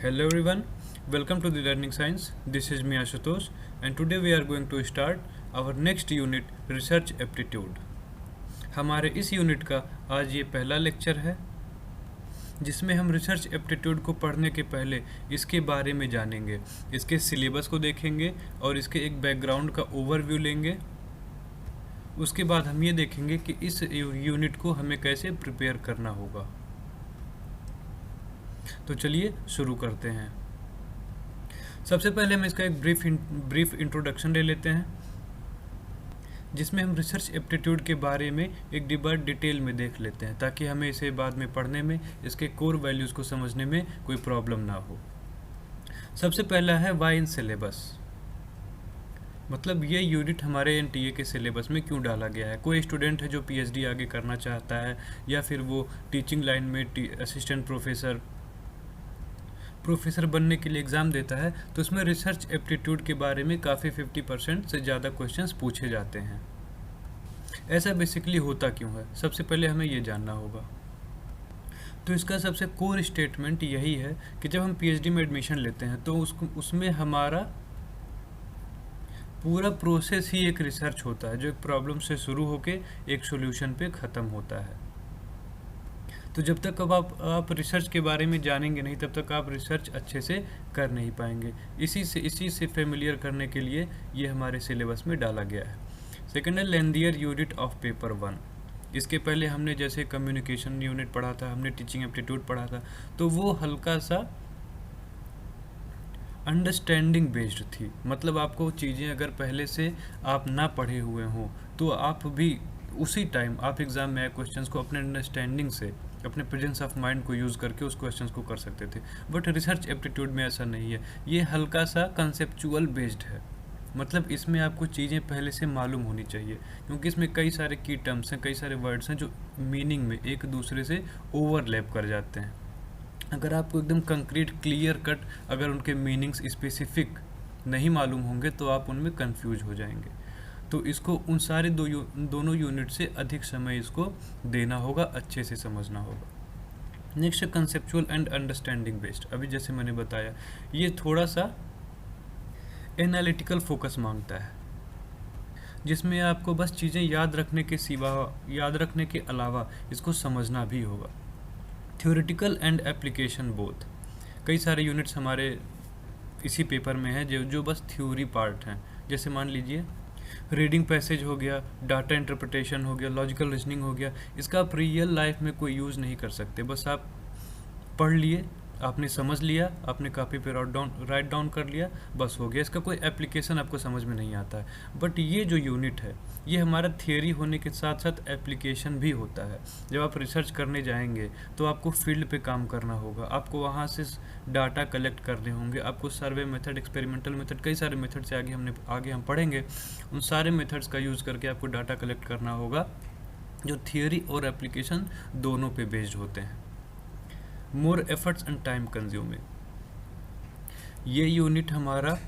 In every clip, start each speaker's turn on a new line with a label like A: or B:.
A: Hello everyone, welcome to the Learning Science. This is me Ashutosh and today we are going to start our next unit Research Aptitude. हमारे इस unit का आज ये पहला lecture है जिसमें हम रिसर्च एप्टीट्यूड को पढ़ने के पहले इसके बारे में जानेंगे, इसके सिलेबस को देखेंगे और इसके एक बैकग्राउंड का ओवरव्यू लेंगे। उसके बाद हम ये देखेंगे कि इस यूनिट को हमें कैसे प्रिपेयर करना होगा। तो चलिए शुरू करते हैं। सबसे पहले हम इसका एक ब्रीफ इंट्रोडक्शन ले लेते हैं जिसमें हम रिसर्च एप्टीट्यूड के बारे में एक डिटेल में देख लेते हैं ताकि हमें इसे बाद में पढ़ने में, इसके कोर वैल्यूज़ को समझने में कोई प्रॉब्लम ना हो। सबसे पहला है वाई इन सिलेबस, मतलब ये यूनिट हमारे एनटीए के सिलेबस में क्यों डाला गया है। कोई स्टूडेंट है जो पीएचडी आगे करना चाहता है या फिर वो टीचिंग लाइन में असिस्टेंट प्रोफेसर बनने के लिए एग्ज़ाम देता है तो उसमें रिसर्च एप्टीट्यूड के बारे में काफ़ी 50% से ज़्यादा क्वेश्चंस पूछे जाते हैं। ऐसा बेसिकली होता क्यों है, सबसे पहले हमें ये जानना होगा। तो इसका सबसे कोर स्टेटमेंट यही है कि जब हम पीएचडी में एडमिशन लेते हैं तो उसमें हमारा पूरा प्रोसेस ही एक रिसर्च होता है जो एक प्रॉब्लम से शुरू होके एक सॉल्यूशन पे ख़त्म होता है। तो जब तक अब आप रिसर्च के बारे में जानेंगे नहीं तब तक आप रिसर्च अच्छे से कर नहीं पाएंगे। इसी से फेमिलियर करने के लिए ये हमारे सिलेबस में डाला गया है। सेकेंड है लेंदियर यूनिट ऑफ पेपर 1। इसके पहले हमने जैसे कम्युनिकेशन यूनिट पढ़ा था, हमने टीचिंग एप्टीट्यूड पढ़ा था, तो वो हल्का सा अंडरस्टैंडिंग बेस्ड थी। मतलब आपको चीज़ें अगर पहले से आप ना पढ़े हुए हों तो आप भी उसी टाइम आप एग्ज़ाम में आए क्वेश्चंस को अपने अंडरस्टैंडिंग से, अपने प्रेजेंस ऑफ माइंड को यूज़ करके उस क्वेश्चंस को कर सकते थे। बट रिसर्च एप्टीट्यूड में ऐसा नहीं है, ये हल्का सा कंसेप्चुअल बेस्ड है। मतलब इसमें आपको चीज़ें पहले से मालूम होनी चाहिए क्योंकि इसमें कई सारे की टर्म्स हैं, कई सारे वर्ड्स हैं जो मीनिंग में एक दूसरे से ओवरलैप कर जाते हैं। अगर आपको एकदम कंक्रीट क्लियर कट अगर उनके मीनिंग्स स्पेसिफिक नहीं मालूम होंगे तो आप उनमें कंफ्यूज हो जाएंगे। तो इसको उन सारे दोनों यूनिट से अधिक समय इसको देना होगा, अच्छे से समझना होगा। Next conceptual and understanding based. अभी जैसे मैंने बताया ये थोड़ा सा एनालिटिकल फोकस मांगता है जिसमें आपको बस चीज़ें याद रखने के अलावा इसको समझना भी होगा। Theoretical and application both. कई सारे यूनिट्स हमारे इसी पेपर में हैं जो बस थ्योरी पार्ट हैं। जैसे मान लीजिए रीडिंग पैसेज हो गया, डाटा इंटरप्रिटेशन हो गया, लॉजिकल रीजनिंग हो गया। इसका आप रियल लाइफ में कोई यूज़ नहीं कर सकते। बस आप पढ़ लिए, आपने समझ लिया, आपने कॉपी पे राइट डाउन कर लिया, बस हो गया। इसका कोई एप्लीकेशन आपको समझ में नहीं आता है। बट ये जो यूनिट है ये हमारा थियरी होने के साथ साथ एप्लीकेशन भी होता है। जब आप रिसर्च करने जाएंगे तो आपको फील्ड पे काम करना होगा, आपको वहाँ से डाटा कलेक्ट करने होंगे, आपको सर्वे मेथड, एक्सपेरिमेंटल मेथड, कई सारे मेथड से आगे हम पढ़ेंगे। उन सारे मेथड्स का यूज़ करके आपको डाटा कलेक्ट करना होगा जो थियरी और एप्लीकेशन दोनों पे बेस्ड होते हैं। More efforts and time consuming. ये यूनिट हमारा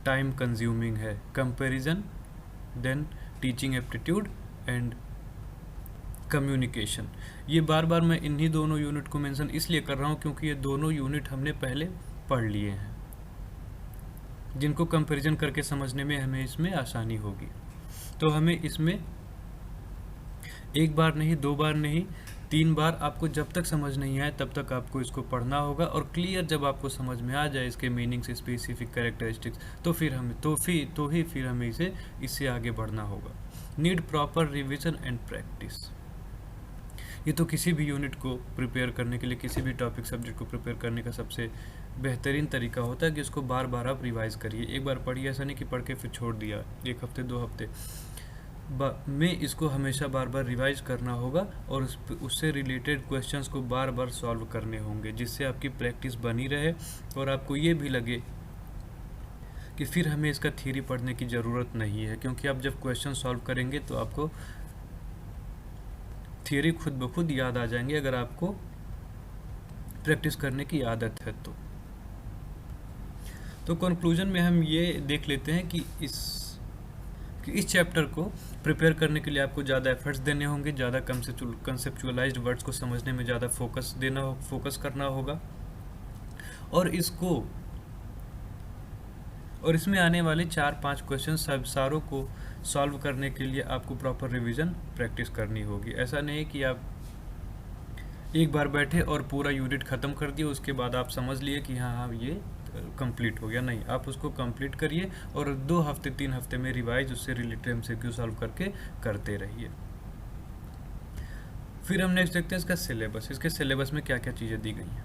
A: टाइम कंज्यूमिंग है comparison then teaching aptitude and communication. ये बार बार मैं इन्हीं दोनों यूनिट को मेंशन इसलिए कर रहा हूँ क्योंकि ये दोनों यूनिट हमने पहले पढ़ लिए हैं जिनको कंपैरिजन करके समझने में हमें इसमें आसानी होगी। तो हमें इसमें एक बार नहीं, दो बार नहीं, 3 बार आपको जब तक समझ नहीं आए तब तक आपको इसको पढ़ना होगा। और क्लियर जब आपको समझ में आ जाए इसके मीनिंग्स, स्पेसिफिक कैरेक्टरिस्टिक्स, तो फिर हमें इससे आगे बढ़ना होगा। Need proper revision and practice. ये तो किसी भी यूनिट को प्रिपेयर करने के लिए, किसी भी टॉपिक सब्जेक्ट को प्रिपेयर करने का सबसे बेहतरीन तरीका होता है कि इसको बार बार आप रिवाइज करिए। एक बार पढ़िए, ऐसा नहीं कि पढ़ के फिर छोड़ दिया 1 हफ्ते 2 हफ्ते में। इसको हमेशा बार बार रिवाइज करना होगा और उससे रिलेटेड क्वेश्चंस को बार बार सॉल्व करने होंगे जिससे आपकी प्रैक्टिस बनी रहे और आपको ये भी लगे कि फिर हमें इसका थ्योरी पढ़ने की ज़रूरत नहीं है। क्योंकि आप जब क्वेश्चन सॉल्व करेंगे तो आपको थ्योरी खुद ब खुद याद आ जाएंगे अगर आपको प्रैक्टिस करने की आदत है तो कंक्लूजन में हम ये देख लेते हैं कि इस चैप्टर को प्रिपेयर करने के लिए आपको ज़्यादा एफर्ट्स देने होंगे, ज़्यादा कंसेप्चुअलाइज्ड वर्ड्स को समझने में ज़्यादा फोकस करना होगा। और इसमें आने वाले 4-5 क्वेश्चन सब सारों को सॉल्व करने के लिए आपको प्रॉपर रिवीजन प्रैक्टिस करनी होगी। ऐसा नहीं है कि आप एक बार बैठे और पूरा यूनिट ख़त्म कर दिए, उसके बाद आप समझ लिए कि हाँ ये कंप्लीट हो गया। नहीं, आप उसको कंप्लीट करिए और 2 हफ्ते 3 हफ्ते में रिवाइज उससे रिलेटेड एमसीक्यू सॉल्व करके करते रहिए। फिर हम नेक्स्ट देखते हैं इसका सिलेबस। इसके सिलेबस में क्या क्या चीज़ें दी गई हैं।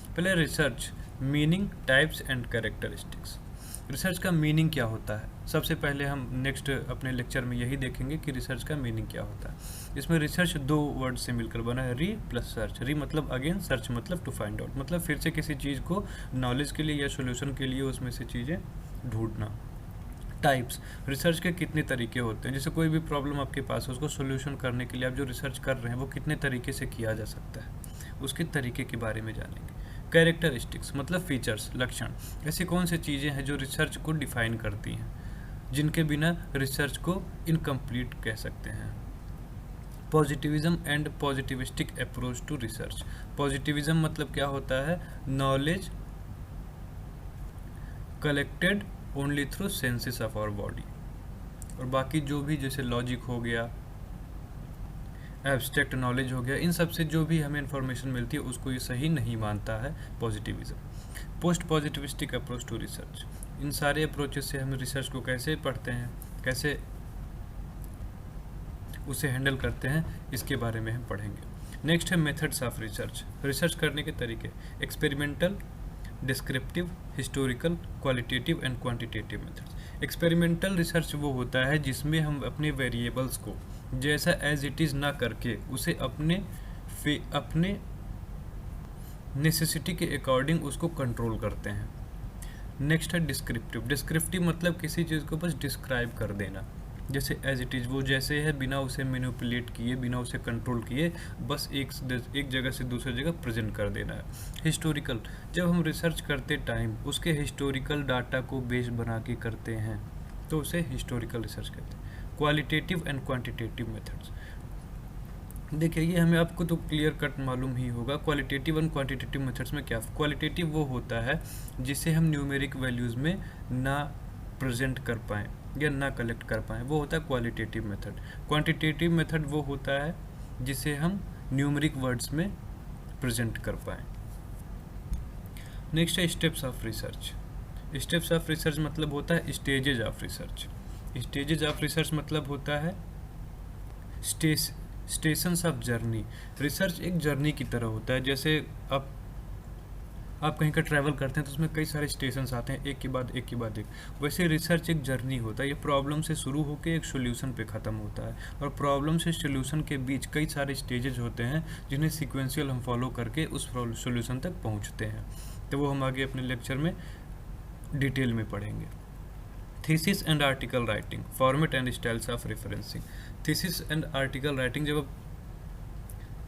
A: पहले research, meaning, types and characteristics. Research का मीनिंग क्या होता है, सबसे पहले हम नेक्स्ट अपने लेक्चर में यही देखेंगे कि रिसर्च का मीनिंग क्या होता है। इसमें रिसर्च 2 वर्ड से मिलकर बना है, री प्लस सर्च। री मतलब अगेन, सर्च मतलब टू फाइंड आउट, मतलब फिर से किसी चीज़ को नॉलेज के लिए या सोल्यूशन के लिए उसमें से चीज़ें ढूंढना। टाइप्स, रिसर्च के कितने तरीके होते हैं, जैसे कोई भी प्रॉब्लम आपके पास है उसको सोल्यूशन करने के लिए आप जो रिसर्च कर रहे हैं वो कितने तरीके से किया जा सकता है, उसके तरीके के बारे में जानेंगे। कैरेक्टरिस्टिक्स मतलब फीचर्स, लक्षण, ऐसी कौन सी चीज़ें हैं जो रिसर्च को डिफाइन करती हैं, जिनके बिना रिसर्च को इनकम्प्लीट कह सकते हैं। Positivism and positivistic approach to research. Positivism मतलब क्या होता है, knowledge collected only through senses of our body, और बाकी जो भी जैसे लॉजिक हो गया, एब्स्ट्रैक्ट नॉलेज हो गया, इन सब से जो भी हमें इन्फॉर्मेशन मिलती है उसको ये सही नहीं मानता है positivism. Post positivistic approach to research, इन सारे अप्रोचेस से हम रिसर्च को कैसे पढ़ते हैं, कैसे उसे हैंडल करते हैं, इसके बारे में हम पढ़ेंगे। नेक्स्ट है मेथड्स ऑफ रिसर्च, रिसर्च करने के तरीके, experimental, descriptive, historical, qualitative and quantitative methods. Experimental research वो होता है जिसमें हम अपने वेरिएबल्स को जैसा एज इट इज़ ना करके उसे अपने नेसेसिटी के अकॉर्डिंग उसको कंट्रोल करते हैं। नेक्स्ट है डिस्क्रिप्टिव। डिस्क्रिप्टिव मतलब किसी चीज़ को बस डिस्क्राइब कर देना, जैसे एज इट इज़ वो जैसे है, बिना उसे मैनिपुलेट किए, बिना उसे कंट्रोल किए, बस एक जगह से दूसरी जगह प्रेजेंट कर देना है। हिस्टोरिकल, जब हम रिसर्च करते टाइम उसके हिस्टोरिकल डाटा को बेस बना के करते हैं तो उसे हिस्टोरिकल रिसर्च कहते हैं। क्वालिटेटिव एंड क्वांटिटेटिव मेथड्स, देखिए ये हमें आपको तो क्लियर कट मालूम ही होगा। क्वालिटेटिव एंड क्वांटिटेटिव मेथड्स में क्या, क्वालिटेटिव वो होता है जिसे हम न्यूमेरिक वैल्यूज़ में ना प्रेजेंट कर पाएँ या ना कलेक्ट कर पाएँ, वो होता है क्वालिटेटिव मेथड। क्वांटिटेटिव मेथड वो होता है जिसे हम न्यूमेरिक वर्ड्स में प्रेजेंट कर पाएँ। नेक्स्ट है steps of research. Steps of research मतलब होता है stages of research. Stages of research मतलब होता है स्टेशंस ऑफ जर्नी। रिसर्च एक जर्नी की तरह होता है, जैसे आप कहीं का ट्रैवल करते हैं तो उसमें कई सारे स्टेशंस आते हैं, एक के बाद एक के बाद एक। वैसे रिसर्च एक जर्नी होता है, ये प्रॉब्लम से शुरू होकर एक सोल्यूशन पे ख़त्म होता है, और प्रॉब्लम से सोल्यूशन के बीच कई सारे स्टेजेज होते हैं जिन्हें सीक्वेंशियल हम फॉलो करके उस सोल्यूशन तक पहुँचते हैं। तो वो हम आगे अपने लेक्चर में डिटेल में पढ़ेंगे। Thesis and article writing, format and styles of referencing. Thesis and article writing, जब आप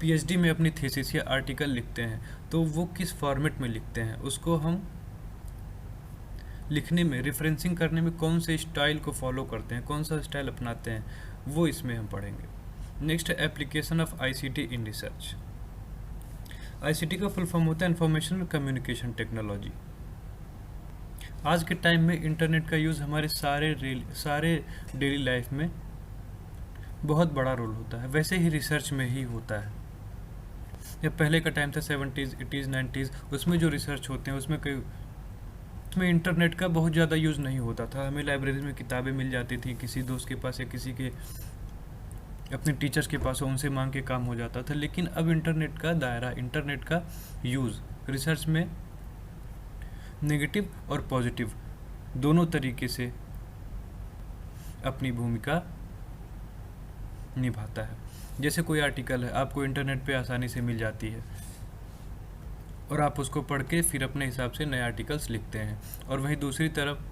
A: पीएचडी में अपनी थीसिस या आर्टिकल लिखते हैं तो वो किस फॉर्मेट में लिखते हैं, उसको हम लिखने में, रेफरेंसिंग करने में कौन से स्टाइल को फॉलो करते हैं, कौन सा स्टाइल अपनाते हैं, वो इसमें हम पढ़ेंगे। नेक्स्ट है application of ICT in research. ICT का फुल फॉर्म होता है इंफॉर्मेशन कम्युनिकेशन टेक्नोलॉजी। आज के टाइम में इंटरनेट का यूज़ हमारे सारे डेली लाइफ में बहुत बड़ा रोल होता है, वैसे ही रिसर्च में ही होता है। जब पहले का टाइम था 70s, 80s, 90s, उसमें जो रिसर्च होते हैं उसमें इंटरनेट का बहुत ज़्यादा यूज़ नहीं होता था। हमें लाइब्रेरी में किताबें मिल जाती थी, किसी दोस्त के पास या किसी के अपने टीचर्स के पास उनसे मांग के काम हो जाता था। लेकिन अब इंटरनेट का दायरा, इंटरनेट का यूज़ रिसर्च में नेगेटिव और पॉजिटिव दोनों तरीके से अपनी भूमिका निभाता है। जैसे कोई आर्टिकल है, आपको इंटरनेट पे आसानी से मिल जाती है और आप उसको पढ़ के फिर अपने हिसाब से नए आर्टिकल्स लिखते हैं। और वहीं दूसरी तरफ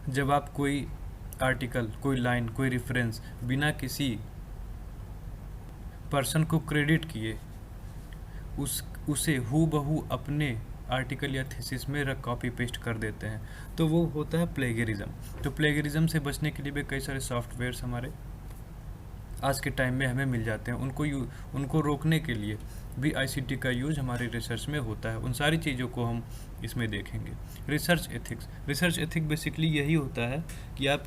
A: जब आप कोई आर्टिकल, कोई लाइन, कोई रेफरेंस बिना किसी पर्सन को क्रेडिट किए उसे हूबहू अपने आर्टिकल या थीसिस में कॉपी पेस्ट कर देते हैं, तो वो होता है प्लेगरिज्म। तो प्लेगरिज्म से बचने के लिए भी कई सारे सॉफ्टवेयर्स हमारे आज के टाइम में हमें मिल जाते हैं। उनको रोकने के लिए भी आईसीटी का यूज हमारे रिसर्च में होता है। उन सारी चीज़ों को हम इसमें देखेंगे। रिसर्च एथिक्स बेसिकली यही होता है कि आप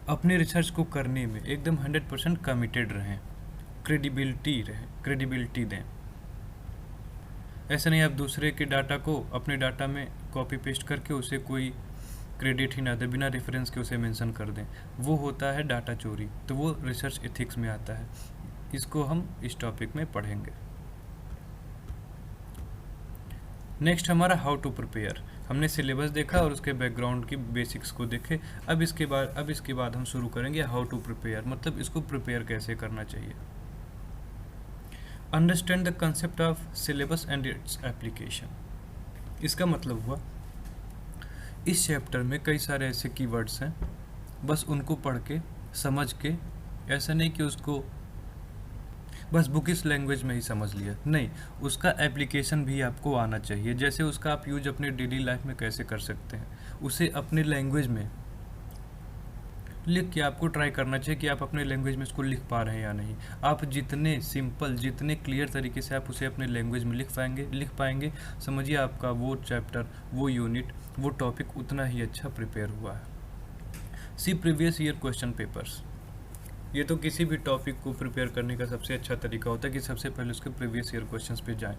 A: अपने रिसर्च को करने में एकदम 100% कमिटेड रहें, क्रेडिबिलिटी दें। ऐसा नहीं आप दूसरे के डाटा को अपने डाटा में कॉपी पेस्ट करके उसे कोई क्रेडिट ही ना दे, बिना रेफरेंस के उसे मेंशन कर दें, वो होता है डाटा चोरी। तो वो रिसर्च एथिक्स में आता है। इसको हम इस टॉपिक में पढ़ेंगे। नेक्स्ट हमारा हाउ टू प्रिपेयर। हमने सिलेबस देखा और उसके बैकग्राउंड की बेसिक्स को देखे। अब इसके बाद हम शुरू करेंगे हाउ टू प्रिपेयर, मतलब इसको प्रिपेयर कैसे करना चाहिए। Understand the concept of syllabus and its application. इसका मतलब हुआ इस चैप्टर में कई सारे ऐसे कीवर्ड्स हैं, बस उनको पढ़ के समझ के, ऐसा नहीं कि उसको बस बुकिश लैंग्वेज में ही समझ लिया, नहीं, उसका एप्लीकेशन भी आपको आना चाहिए। जैसे उसका आप यूज अपने डेली लाइफ में कैसे कर सकते हैं, उसे अपने लैंग्वेज में लिख के आपको ट्राई करना चाहिए कि आप अपने लैंग्वेज में इसको लिख पा रहे हैं या नहीं। आप जितने सिंपल, जितने क्लियर तरीके से आप उसे अपने लैंग्वेज में लिख पाएंगे, समझिए आपका वो चैप्टर, वो यूनिट, वो टॉपिक उतना ही अच्छा प्रिपेयर हुआ है। सी प्रीवियस ईयर क्वेश्चन पेपर्स। ये तो किसी भी टॉपिक को प्रिपेयर करने का सबसे अच्छा तरीका होता है कि सबसे पहले उसके प्रीवियस ईयर क्वेश्चंस पे जाएं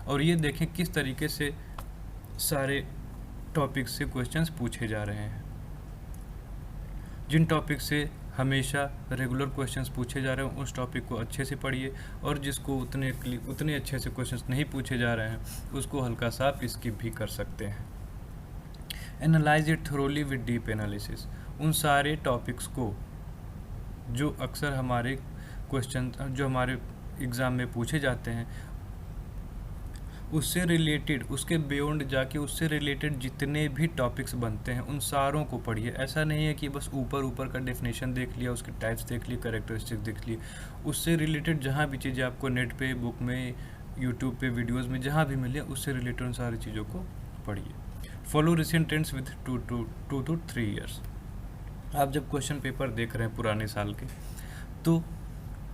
A: और ये देखें किस तरीके से सारे टॉपिक से क्वेश्चंस पूछे जा रहे हैं। जिन टॉपिक से हमेशा रेगुलर क्वेश्चंस पूछे जा रहे हैं उस टॉपिक को अच्छे से पढ़िए, और जिसको उतने अच्छे से क्वेश्चंस नहीं पूछे जा रहे हैं उसको हल्का सा आप स्किप भी कर सकते हैं। Analyse it thoroughly with deep analysis. उन सारे टॉपिक्स को जो अक्सर हमारे क्वेश्चन जो हमारे एग्ज़ाम में पूछे जाते हैं उससे रिलेटेड, उसके बियॉन्ड जाके उससे रिलेटेड जितने भी टॉपिक्स बनते हैं उन सारों को पढ़िए। ऐसा नहीं है कि बस ऊपर का डेफिनेशन देख लिया, उसके टाइप्स देख लिए, कैरेक्टरिस्टिक्स देख लिए। उससे रिलेटेड जहाँ भी चीज़ें आपको नेट पे, बुक में, यूट्यूब पे, वीडियोज़ में जहाँ भी मिले उससे रिलेटेड उन सारी चीज़ों को पढ़िए। Follow recent trends with 2 to 3 years. आप जब क्वेश्चन पेपर देख रहे हैं पुराने साल के, तो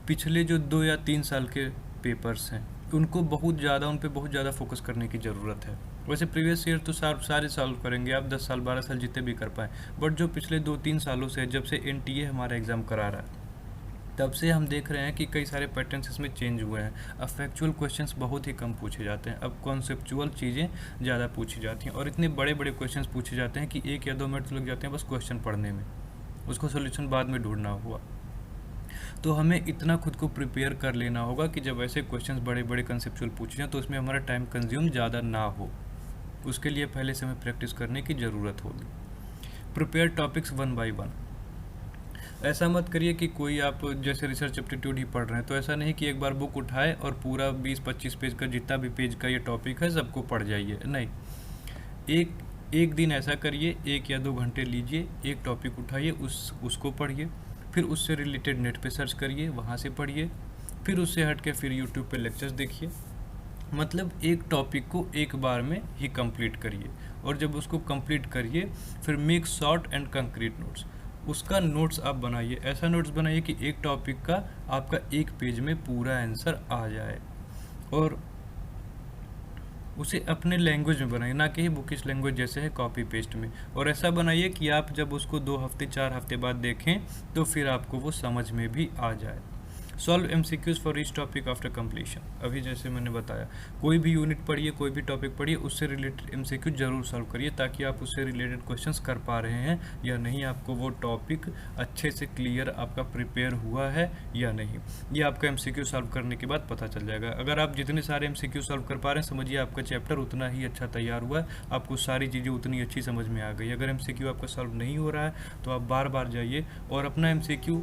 A: पिछले जो 2 या 3 साल के पेपर्स हैं उन पे बहुत ज़्यादा फोकस करने की ज़रूरत है। वैसे प्रीवियस ईयर तो सारे सॉल्व करेंगे आप, 10 साल 12 साल जितने भी कर पाएँ, बट जो पिछले 2-3 सालों से, जब से एनटीए हमारा एग्ज़ाम करा रहा है, तब से हम देख रहे हैं कि कई सारे पैटर्न्स इसमें चेंज हुए हैं। अब फैक्चुअल क्वेश्चंस बहुत ही कम पूछे जाते हैं, अब कॉन्सेप्चुअल चीज़ें ज़्यादा पूछी जाती हैं, और इतने बड़े क्वेश्चंस पूछे जाते हैं कि 1 या 2 मिनट लग जाते हैं बस क्वेश्चन पढ़ने में, उसको सोल्यूशन बाद में ढूंढना हुआ। तो हमें इतना खुद को प्रिपेयर कर लेना होगा कि जब ऐसे क्वेश्चंस बड़े कंसेप्चुअल पूछे जाएं तो उसमें हमारा टाइम कंज्यूम ज़्यादा ना हो। उसके लिए पहले से हमें प्रैक्टिस करने की ज़रूरत होगी। Prepare topics 1 by 1। ऐसा मत करिए कि कोई आप जैसे रिसर्च एप्टीट्यूड ही पढ़ रहे हैं तो ऐसा नहीं कि एक बार बुक उठाए और पूरा 20-25 पेज का जितना भी पेज का ये टॉपिक है सबको पढ़ जाइए। नहीं, एक दिन ऐसा करिए, 1 या 2 घंटे लीजिए, एक टॉपिक उठाइए, उसको पढ़िए, फिर उससे रिलेटेड नेट पे सर्च करिए, वहाँ से पढ़िए, फिर उससे हट के फिर यूट्यूब पे लेक्चर्स देखिए। मतलब एक टॉपिक को एक बार में ही कंप्लीट करिए, और जब उसको कंप्लीट करिए फिर make short and concrete notes. उसका नोट्स आप बनाइए, ऐसा नोट्स बनाइए कि एक टॉपिक का आपका 1 पेज में पूरा आंसर आ जाए, और उसे अपने लैंग्वेज में बनाइए, ना कि बुकिश लैंग्वेज जैसे है कॉपी पेस्ट में। और ऐसा बनाइए कि आप जब उसको 2 हफ्ते 4 हफ्ते बाद देखें तो फिर आपको वो समझ में भी आ जाए। Solve MCQs for each topic after completion. अभी जैसे मैंने बताया, कोई भी यूनिट पढ़िए, कोई भी टॉपिक पढ़िए, उससे रिलेटेड MCQ जरूर सॉल्व करिए, ताकि आप उससे रिलेटेड क्वेश्चंस कर पा रहे हैं या नहीं, आपको वो टॉपिक अच्छे से क्लियर आपका प्रिपेयर हुआ है या नहीं, ये आपका MCQ सॉल्व करने के बाद पता चल जाएगा। अगर आप जितने सारे MCQ सॉल्व कर पा रहे हैं, समझिए आपका चैप्टर उतना ही अच्छा तैयार हुआ है, आपको सारी चीज़ें उतनी अच्छी समझ में आ गई। अगर MCQ आपका सॉल्व नहीं हो रहा है तो आप बार बार जाइए और अपना MCQ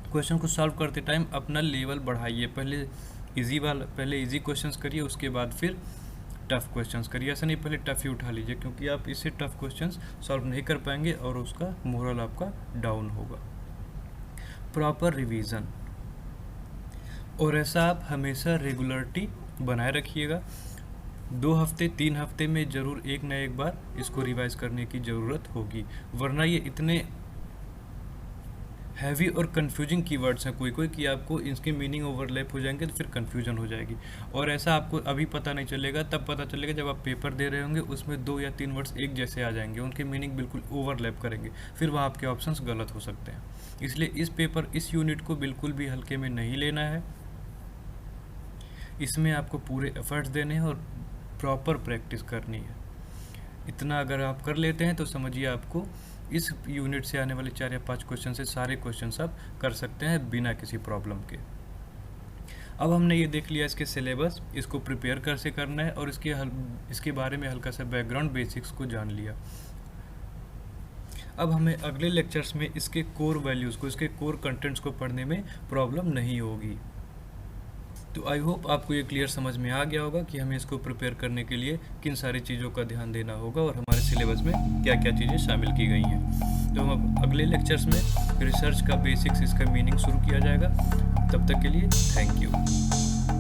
A: क्वेश्चन को सॉल्व करते टाइम अपना लेवल बढ़ाइए। पहले इजी क्वेश्चंस करिए, उसके बाद फिर टफ क्वेश्चंस करिए। ऐसा नहीं पहले टफ ही उठा लीजिए, क्योंकि आप इससे टफ क्वेश्चंस सॉल्व नहीं कर पाएंगे और उसका मोरल आपका डाउन होगा। प्रॉपर रिवीजन, और ऐसा आप हमेशा रेगुलरिटी बनाए रखिएगा। 2 हफ्ते 3 हफ्ते में ज़रूर एक न एक बार इसको रिवाइज करने की ज़रूरत होगी, वरना ये इतने हैवी और कंफ्यूजिंग कीवर्ड्स हैं कोई कोई कि आपको इसके मीनिंग ओवरलैप हो जाएंगे तो फिर कंफ्यूजन हो जाएगी। और ऐसा आपको अभी पता नहीं चलेगा, तब पता चलेगा जब आप पेपर दे रहे होंगे, उसमें 2 या 3 वर्ड्स एक जैसे आ जाएंगे, उनके मीनिंग बिल्कुल ओवरलैप करेंगे, फिर वहाँ आपके ऑप्शंस गलत हो सकते हैं। इसलिए इस यूनिट को बिल्कुल भी हल्के में नहीं लेना है। इसमें आपको पूरे एफर्ट्स देने हैं और प्रॉपर प्रैक्टिस करनी है। इतना अगर आप कर लेते हैं तो समझिए आपको इस यूनिट से आने वाले 4 या 5 क्वेश्चन से सारे क्वेश्चन आप कर सकते हैं बिना किसी प्रॉब्लम के। अब हमने ये देख लिया इसके सिलेबस, इसको प्रिपेयर कैसे करना है और इसके बारे में हल्का सा बैकग्राउंड बेसिक्स को जान लिया। अब हमें अगले लेक्चर्स में इसके कोर वैल्यूज़ को, इसके कोर कंटेंट्स को पढ़ने में प्रॉब्लम नहीं होगी। तो आई होप आपको ये क्लियर समझ में आ गया होगा कि हमें इसको प्रिपेयर करने के लिए किन सारी चीज़ों का ध्यान देना होगा और हमारे सिलेबस में क्या क्या चीज़ें शामिल की गई हैं। तो हम अब अगले लेक्चर्स में रिसर्च का बेसिक्स, इसका मीनिंग शुरू किया जाएगा। तब तक के लिए थैंक यू।